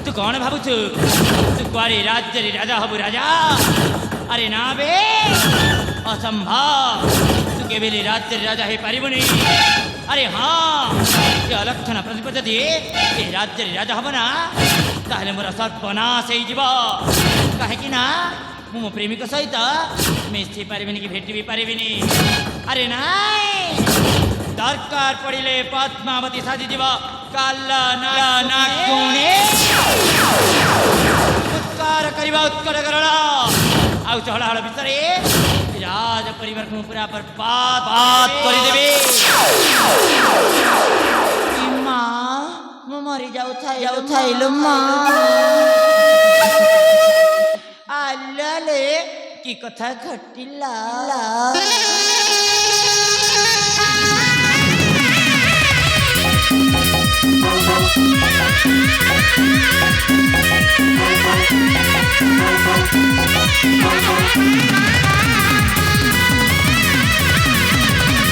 तू कौन भावुचु तू कुआरी राज्य राजा हबु राजा अरे ना बे असंभव तू केवल राज्य राजा है पारिबुनी अरे हाँ ये अलक्षण प्रतिपद दिए ये राज्य राजा हब ना ताहले मोर सर्वनाश हो कहीं ना मो प्रेमिक सहित मिशी पारिबिनी कि भेटी भी पारिबिनी अरे नाई दरकार पड़िले पद्मावती साजी जीव काला नागुणे उत्कार करिबा उत्कट करला आउ चहलाहल भितरे राज परिवार को पूरा बर्बाद कर देबे मां मो मरी जाऊ थाइलो मां आलले की कथा घटिला